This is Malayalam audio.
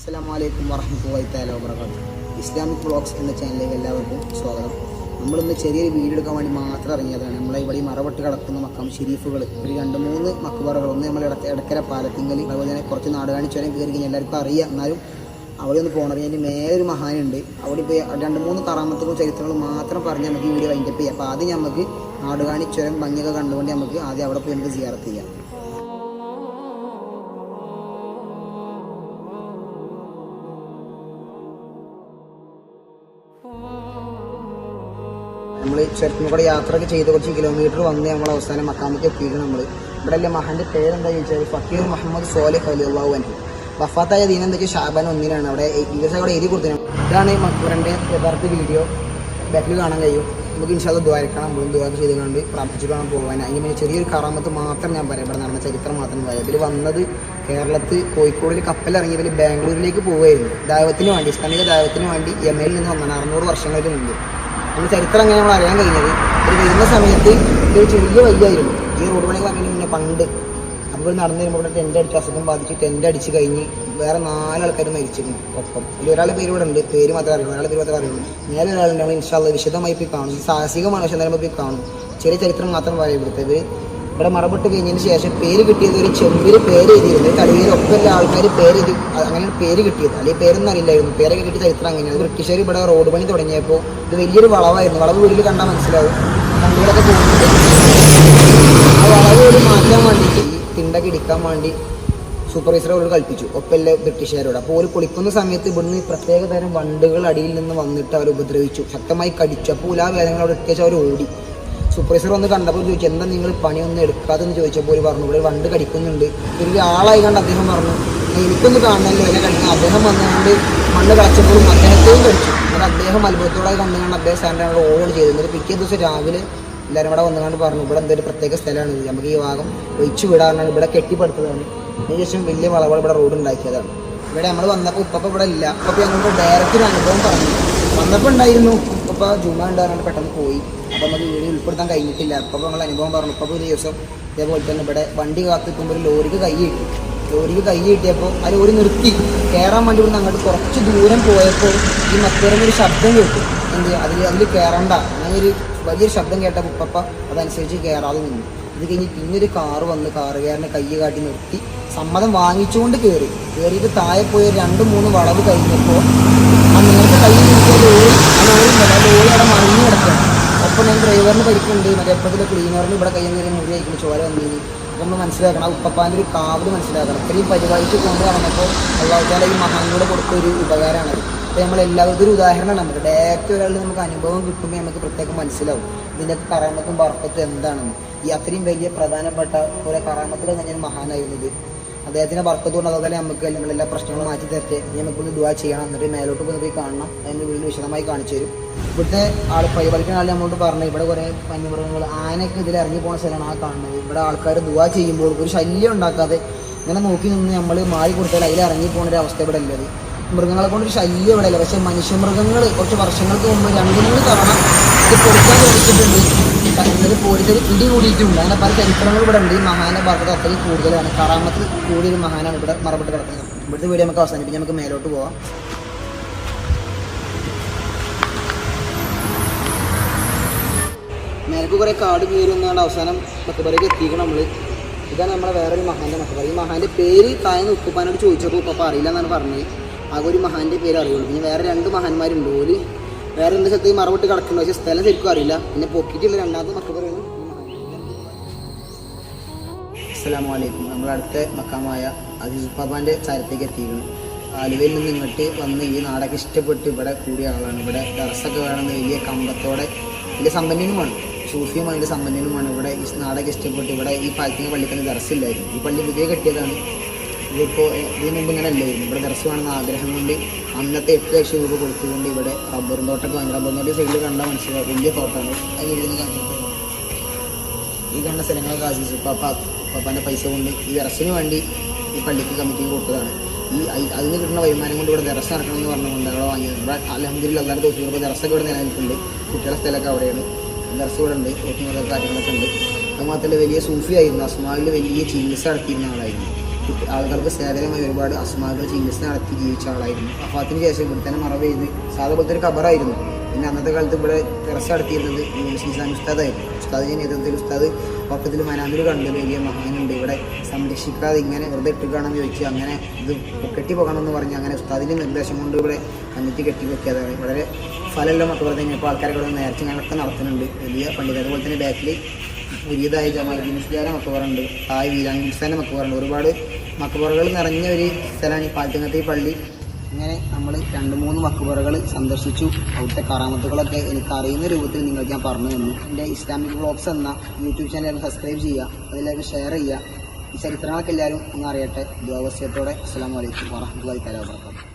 അസ്സലാമലൈക്കും വറഹ്മത്തുള്ളാഹി തആല വബറകാതുഹു. ഇസ്ലാമിക് വ്ളോഗ്സ് എന്ന ചാനലിലേക്ക് എല്ലാവർക്കും സ്വാഗതം. നമ്മളിന്ന് ചെറിയൊരു വീഡിയോ എടുക്കാൻ വേണ്ടി മാത്രം ഇറങ്ങിയതാണ്. നമ്മളെ ഇവിടെ ഈ മറവട്ട് കിടക്കുന്ന മക്കാം ഷെരീഫുകൾ ഒരു 2-3 മക്ബറകൾ, ഒന്ന് നമ്മൾ എടക്കര പാലത്തിങ്കൽ, അതുപോലെ തന്നെ കുറച്ച് നാടുകാണി ചുരം കയറി കഴിഞ്ഞാൽ എല്ലാവർക്കും അറിയാം. എന്നാലും അവിടെ ഒന്ന് പോകണം. അതിൻ്റെ മേലൊരു മഹാനുണ്ട്. അവിടെ ഇപ്പോൾ 2-3 കറാമത്തുകളും ചരിത്രങ്ങളും മാത്രം പറഞ്ഞ് നമുക്ക് ഈ വീഡിയോ വൈൻഡപ്പ് ചെയ്യാം. അപ്പോൾ ആദ്യം നമുക്ക് നാടുകാണി ചുരം ഭംഗിയൊക്കെ കണ്ടുകൊണ്ട് നമുക്ക് ആദ്യം അവിടെ പോയി നമുക്ക് സിയാറത്ത് ചെയ്യാം. നമ്മൾ ചുരത്തിനും കൂടെ യാത്രയൊക്കെ ചെയ്ത് കുറച്ച് കിലോമീറ്റർ വന്ന് നമ്മൾ അവസാനം മക്കാമൊക്കെ എത്തിയിരുന്നു. നമ്മൾ ഇവിടെ അല്ലേ മഹാൻ്റെ പേരെന്താ ചോദിച്ചാൽ ഫക്കീർ മുഹമ്മദ് സോലിഹ് റളിയല്ലാഹു അൻഹു. വഫാത്തായ ദിനം എന്താ വെച്ചാൽ ഷാബാൻ 1-നാണ്. അവിടെ ദിവസം അവിടെ എഴുതി കൊടുത്തത്. ഇതാണ് മക്ബറിൻ്റെ യഥാർത്ഥ വീഡിയോ. ബാക്കിൽ കാണാൻ കഴിയും. നമുക്ക് ഇൻഷാ അല്ലാഹ് ദ്വാരക്കണം. നമ്മളും ദ്വാ ചെയ്ത് കണ്ട് പ്രാർത്ഥിച്ചിട്ട് വേണം പോകാൻ. അതിന് ചെറിയൊരു കറാമത്ത് മാത്രം ഞാൻ പറയാം. ഇവിടെ നടന്ന ചരിത്രം മാത്രം പറയാം. ഇവർ വന്നത് കേരളത്തിൽ കോഴിക്കോടിൽ കപ്പലിറങ്ങി ഇവർ ബാംഗ്ലൂരിലേക്ക് പോവുകയായിരുന്നു. ദാവത്തിന് വേണ്ടി, ഇസ്ലാമിക ദാവത്തിന് വേണ്ടി യമനിൽ നിന്ന് വന്നാണ് 600 വർഷങ്ങൾക്ക് മുമ്പ്. നമ്മുടെ ചരിത്രം അങ്ങനെ നമ്മൾ അറിയാൻ കഴിഞ്ഞത്, ഒരു വരുന്ന സമയത്ത് ഇതൊരു ചെറിയ വയ്യായിരുന്നു. ഈ റോഡ് പണികൾ അങ്ങനെ മുന്നേ പണ്ട്. അപ്പോൾ നടന്നു വരുമ്പോൾ ഇവിടെ ടെൻ്റ് അടിച്ച് അസുഖം ബാധിച്ച് ടെൻ്റ് അടിച്ച് കഴിഞ്ഞ് വേറെ 4 ആൾക്കാർ മരിച്ചിരുന്നു ഒപ്പം. ഇതിൽ ഒരാളുടെ പേര് ഇവിടെ ഉണ്ട്, പേര് മാത്രമേ അറിയുള്ളൂ, ഒരാളുടെ പേര് മാത്രമേ അറിയുള്ളൂ. നേരെ ഒരാളുണ്ട്. നമ്മൾ ഇൻഷാ അല്ലാഹ് വിശദമായി പോയി കാണും. സാഹസികമാണ്, പക്ഷേ നേരം പോയി കാണും. ചെറിയ ചരിത്രം മാത്രം പറയാം. ഇവിടുത്തെ ഇവിടെ മറപ്പെട്ട് കഴിഞ്ഞതിന് ശേഷം പേര് കിട്ടിയത് ഒരു ചെമ്പിൽ പേര് എഴുതിയിരുന്നു. തലയിൽ ഒപ്പമുള്ള ആൾക്കാർ പേര് എഴുതി, അങ്ങനെയാണ് പേര് കിട്ടിയത്. അല്ലെങ്കിൽ പേരൊന്നും അറിയില്ലായിരുന്നു. പേരൊക്കെ കിട്ടിയ ചരിത്രം അങ്ങനെയാണ്. ബ്രിട്ടീഷുകാർ ഇവിടെ റോഡ് പണി തുടങ്ങിയപ്പോൾ ഇത് വലിയൊരു വളവായിരുന്നു. വളവ് വീട്ടിൽ കണ്ടാൽ മനസ്സിലാവും. വണ്ടികളൊക്കെ പോകുന്നുണ്ട്. ആ വളവ് ഒരു മാറ്റാൻ വേണ്ടിയിട്ട് ഈ തിണ്ടൊക്കെ ഇടിക്കാൻ വേണ്ടി സൂപ്പർവൈസറോട് കൽപ്പിച്ചു, ഒപ്പല്ല ബ്രിട്ടീഷുകാരോട്. അപ്പോൾ ഒരു പൊളിക്കുന്ന സമയത്ത് ഇവിടുന്ന് പ്രത്യേക തരം വണ്ടുകൾ അടിയിൽ നിന്ന് വന്നിട്ട് അവർ ഉപദ്രവിച്ചു, ശക്തമായി കടിച്ചു. അപ്പോൾ ആ വേദനകൾ അവിടെ ഇട്ടേച്ച് അവർ ഓടി. സൂപ്പർവൈസർ വന്ന് കണ്ടപ്പോൾ ചോദിച്ചു, എന്താ നിങ്ങൾ പണിയൊന്നും എടുക്കാതെന്ന് ചോദിച്ചപ്പോൾ ഒരു പറഞ്ഞു, ഇവിടെ വണ്ട് കടിക്കുന്നുണ്ട്. ഒരു ആളായി കണ്ട് അദ്ദേഹം പറഞ്ഞു, എനിക്കൊന്ന് കാണണമല്ലോ എന്നെ കടിക്കുന്നത്. അദ്ദേഹം വന്നുകൊണ്ട് മണ്ണ് കളച്ചപ്പോഴും അദ്ദേഹത്തെയും കടിച്ചു. എന്നാൽ അദ്ദേഹം അത്ഭുതത്തോടെ കണ്ടുകൊണ്ട് അദ്ദേഹം സാറിനോട് ഓർഡർ ചെയ്തിരുന്നത്. പിറ്റേ ദിവസം രാവിലെ എല്ലാവരും കൂടെ വന്നുകൊണ്ട് പറഞ്ഞു, ഇവിടെ എന്തൊരു പ്രത്യേക സ്ഥലമാണ്, നമുക്ക് ഈ ഭാഗം ഒഴിച്ചു വിടാനാണ്, ഇവിടെ കെട്ടിപ്പടുത്തതാണ്. അതിനുശേഷം വലിയ വളവുകൾ ഇവിടെ റോഡ് ഉണ്ടാക്കിയതാണ്. ഇവിടെ നമ്മൾ വന്നപ്പോൾ ഉപ്പ ഇവിടെ ഇല്ല. അപ്പോൾ ഞങ്ങൾക്ക് ഡയറക്റ്റ് ഒരു അനുഭവം പറഞ്ഞു. വന്നപ്പോൾ ഉണ്ടായിരുന്നു, ഉപ്പ ജുമ ഉണ്ടാകാണ്ട് പെട്ടെന്ന് പോയി. അപ്പോൾ നമുക്ക് വീഡിയോ ഉൾപ്പെടുത്താൻ കഴിഞ്ഞിട്ടില്ല. അപ്പോൾ നമ്മൾ അനുഭവം പറഞ്ഞു. ഇപ്പോൾ ഒരു ദിവസം ഇതേപോലെ തന്നെ ഇവിടെ വണ്ടി കാത്തിക്കുമ്പോൾ ഒരു ലോറിക്ക് കൈ കിട്ടി. ലോറിക്ക് കൈ കിട്ടിയപ്പോൾ ആ ലോറി നിർത്തി. കയറാൻ വേണ്ടി ഇവിടെ അങ്ങോട്ട് കുറച്ച് ദൂരം പോയപ്പോൾ ഈ മറ്റൊരു ശബ്ദം കേട്ടു. അതിൽ കയറണ്ട, അങ്ങനെ ഒരു വലിയൊരു ശബ്ദം കേട്ടപ്പോൾ ഉപ്പ അതനുസരിച്ച് കയറാതെ നിന്നു. ഇത് കഴിഞ്ഞ് പിന്നൊരു കാറ് വന്ന് കാറുകാരനെ കൈ കാട്ടി നിർത്തി സമ്മതം വാങ്ങിച്ചുകൊണ്ട് കയറിയിട്ട് താഴെ പോയ 2-3 വളവ് കഴിഞ്ഞപ്പോൾ ആ നേരത്തെ കയ്യിൽ നിൽക്കുന്ന ലോറി അവിടെ മറിഞ്ഞു കിടക്കുകയാണ്. ഒപ്പം ഞാൻ ഡ്രൈവറിന് പരിക്കുണ്ട്, മറ്റേ എപ്പോഴത്തെ ക്ലീനറിന് ഇവിടെ കയ്യിൽ നിന്ന് മുറി അയക്കുന്ന ചോര വന്നിനി. അപ്പോൾ നമ്മൾ മനസ്സിലാക്കണം, ആ ഉപ്പപ്പാൻ്റെ ഒരു കാവല് മനസ്സിലാക്കണം. ഇത്രയും പരിപാലിച്ച് കൊണ്ട് നടന്നപ്പോൾ അല്ലാഹു തആല ഈ മഹാനോട് കൊടുത്ത ഒരു ഉപകാരമാണത്. അപ്പോൾ നമ്മളെല്ലാവരും ഇതൊരു ഉദാഹരണമാണ്. നമുക്ക് ഡയറക്റ്റ് ഒരാൾ നമുക്ക് അനുഭവം കിട്ടുമ്പോൾ നമുക്ക് പ്രത്യേകം മനസ്സിലാവും ഇതിൻ്റെ കറാമത്തും ബർക്കത്തും എന്താണെന്ന്. ഈ അത്രയും വലിയ പ്രധാനപ്പെട്ട ഒരു കറാമത്തിലെ തന്നെ മഹാനായിരുന്നത്. അദ്ദേഹത്തിൻ്റെ ബർക്കത്ത് കൊണ്ട് അതുപോലെ നമുക്ക് നമ്മളെല്ലാ പ്രശ്നങ്ങളും മാറ്റി തരട്ടെ. നമുക്കൊന്ന് ദുആ ചെയ്യണം. എന്നിട്ട് മേലോട്ട് പോയി കാണണം. അതിൻ്റെ വീട്ടിൽ വിശദമായി കാണിച്ചു തരും. ഇവിടുത്തെ പരിപാലിക്കുന്ന ആൾ നമ്മളോട് പറഞ്ഞു, ഇവിടെ കുറേ വന്യമൃഗങ്ങൾ, ആനയൊക്കെ ഇതിൽ ഇറങ്ങി പോകുന്ന സ്ഥലമാണ് ആ കാണുന്നത്. ഇവിടെ ആൾക്കാർ ദുആ ചെയ്യുമ്പോൾ ഒരു ശല്യം ഉണ്ടാക്കാതെ ഇങ്ങനെ നോക്കി നിന്ന് നമ്മൾ മാറി കൊടുത്താൽ അതിൽ ഇറങ്ങി പോകുന്ന ഒരു അവസ്ഥ ഇവിടെ ഉള്ളത്. മൃഗങ്ങളെ കൊണ്ടൊരു ശല്യം ഇവിടെ ഇല്ല. പക്ഷേ മനുഷ്യമൃഗങ്ങൾ കുറച്ച് വർഷങ്ങൾക്ക് മുമ്പ് 2-3 തവണ ഇത് കൊടുക്കാൻ ശ്രമിച്ചിട്ടുണ്ട്. ഇത് പോലീസിൽ പിടികൂടിയിട്ടുണ്ട്. അങ്ങനെ പല ചരിത്രങ്ങളും ഇവിടെ ഉണ്ട്. ഈ മഹാനെ ബർക്കത്ത് അത്രയും കൂടുതലാണ്. കറാമത്ത് കൂടിയൊരു മഹാനാണ് ഇവിടെ മറപ്പെട്ട് കിടക്കുന്നത്. ഇവിടുത്തെ വീഡിയോ നമുക്ക് അവസാനിപ്പിച്ച് നമുക്ക് മേലോട്ട് പോവാം. മേലേക്ക് കുറേ കാട് കയറി വന്നാണ്ട് അവസാനം മക്കബറയ്ക്ക് എത്തിക്കണം നമ്മൾ. ഇതാണ് നമ്മളെ വേറൊരു മഹാൻ്റെ മക്കബറ. ഈ മഹാൻ്റെ പേര് താഴ്ന്ന് ഉപ്പപ്പാനോട് ചോദിച്ചപ്പോൾ ഉപ്പപ്പ അറിയില്ല എന്നാണ് പറഞ്ഞത്. ആകെ ഒരു മഹാൻ്റെ പേര് അറിയുള്ളൂ. പിന്നെ വേറെ 2 മഹാന്മാരുണ്ട്. ഓല് വേറെ എന്ത് സ്ഥലത്ത് മറവിട്ട് കിടക്കുന്നുണ്ട്, പക്ഷേ സ്ഥലം ശരിക്കും അറിയില്ല. പിന്നെ പൊക്കിയിട്ടുള്ള 2ാമത്തെ മക്കബറയാണ്. അസ്സലാമു അലൈക്കും. നമ്മളടുത്ത മക്കാമായ അസീസ് ഉപ്പാപ്പാൻ്റെ ചരിത്രത്തേക്ക് എത്തിയിരുന്നു. ആലുവയിൽ നിന്ന് ഇങ്ങോട്ട് വന്ന് ഈ നാടൊക്കെ ഇഷ്ടപ്പെട്ട് ഇവിടെ കൂടിയ ആളാണ്. ഇവിടെ ദർസൊക്കെ വേണമെന്ന് വലിയ കമ്പത്തോടെ വലിയ സമ്പന്നനുമാണ്, സൂഫിയുമാണ്, വലിയ സമ്പന്നനുമാണ്. ഇവിടെ ഈ നാടൊക്കെ ഇഷ്ടപ്പെട്ട് ഇവിടെ ഈ പാലത്തിൻ്റെ പള്ളിക്ക് ദർസില്ലായിരുന്നു. ഈ പള്ളി പുതിയ കെട്ടിയതാണ്. ഇതിപ്പോൾ ഇതിന് മുമ്പ് ഇങ്ങനെ അല്ലായിരുന്നു. ഇവിടെ ദർസ് വേണമെന്ന് ആഗ്രഹം കൊണ്ട് അന്നത്തെ 8 ലക്ഷം രൂപ കൊടുത്തുകൊണ്ട് ഇവിടെ റബ്ബറും തോട്ടമൊക്കെ വാങ്ങി. റബ്ബർ തോട്ടം സൈഡിൽ കണ്ടാൽ മനസ്സിലാവും, വലിയ തോട്ടമാണ്. അതിന് കാണിച്ചിട്ട് ഈ കണ്ട സ്ഥലങ്ങളൊക്കെ ആശിച്ചു ഉപ്പാപ്പാൻ്റെ പൈസ കൊണ്ട് ഈ ദർസിന് വേണ്ടി ഈ പള്ളിക്ക് കമ്മിറ്റിക്ക് കൊടുത്തതാണ്. അതിന് കിട്ടുന്ന വരുമാനം കൊണ്ട് ഇവിടെ ദർസ് നടക്കണമെന്ന് പറഞ്ഞുകൊണ്ട് അവിടെ വാങ്ങിയത്. ഇവിടെ അൽഹംദുലില്ലാഹ് എല്ലാവരും ദിവസം ഇപ്പോൾ ദർസൊക്കെ ഇവിടെ നിലനിൽക്കുന്നുണ്ട്. കുട്ടികളുടെ സ്ഥലമൊക്കെ അവിടെയാണ്. ദർസ് ഇവിടെ ഉണ്ട്, കാര്യങ്ങളൊക്കെ ഉണ്ട്. അതുമാത്രമല്ല വലിയ സൂഫി ആയിരുന്നു. അസ്മാവിൽ വലിയ ചികിത്സ നടത്തിയിരുന്ന ആളായിരുന്നു. ആളുകൾക്ക് സേവനമായി ഒരുപാട് അസ്മാകൾ ചികിത്സ നടത്തി ജീവിച്ച ആളായിരുന്നു. വഫാത്തിന് ശേഷം ഇവിടെ തന്നെ മറവ് ചെയ്ത് സാധാ പോലത്തെ ഒരു ഖബറായിരുന്നു. പിന്നെ അന്നത്തെ കാലത്ത് ഇവിടെ ടെറസ് നടത്തിയിരുന്നത് യൂനിവേഴ്സിറ്റി ഉസ്താദായിരുന്നു. ഉസ്താദിൻ്റെ നേതൃത്വത്തിൽ ഉസ്താദ് പക്കത്തിൽ മനാമിൽ കണ്ട് വലിയ മഹാനുണ്ട് ഇവിടെ സംരക്ഷിക്കാതെ ഇങ്ങനെ വെറുതെ ഇട്ടുകയാണെന്ന് ചോദിച്ചു. അങ്ങനെ ഇത് കെട്ടിപ്പോകണമെന്ന് പറഞ്ഞ് അങ്ങനെ ഉസ്താദിൻ്റെ നിർദ്ദേശം കൊണ്ട് ഇവിടെ കമ്മിറ്റി കെട്ടിവെക്കാതെ വളരെ ഫലമെല്ലാം മക്കൾ തന്നെ ഇപ്പോൾ ആൾക്കാരൊക്കെ ഇവിടെ നേർച്ചകളൊക്കെ നടത്തുന്നുണ്ട്. വലിയ പണ്ഡിതർ. അതുപോലെ തന്നെ ബാക്കിൽ പുതിയതായ ജമാഅത്തുൽ മുസ്ലിയാരെ മക്കബറുണ്ട്, തായ് വീരാൻകുൽസാൻ്റെ മക്കബറുണ്ട്. ഒരുപാട് മക്കബറുകൾ നിറഞ്ഞ ഒരു സ്ഥലമാണ് ഈ പാലത്തിങ്ങത്തെ ഈ പള്ളി. ഇങ്ങനെ നമ്മൾ 2-3 മക്കബറുകൾ സന്ദർശിച്ചു. അവിടുത്തെ കറാമത്തുകളൊക്കെ എനിക്ക് അറിയുന്ന രൂപത്തിൽ നിങ്ങൾക്ക് ഞാൻ പറഞ്ഞു തന്നു. എൻ്റെ ഇസ്ലാമിക് വ്ളോഗ്സ് എന്ന യൂട്യൂബ് ചാനൽ സബ്സ്ക്രൈബ് ചെയ്യുക, അതിലേക്ക് ഷെയർ ചെയ്യുക. ഈ ചരിത്രങ്ങളൊക്കെ എല്ലാവരും ഒന്ന് അറിയട്ടെ. ദുആ വസിയത്തോടെ അസ്സലാമു അലൈക്കും വറഹ്മത്തുള്ളാഹി തആല വബറകാതുഹു.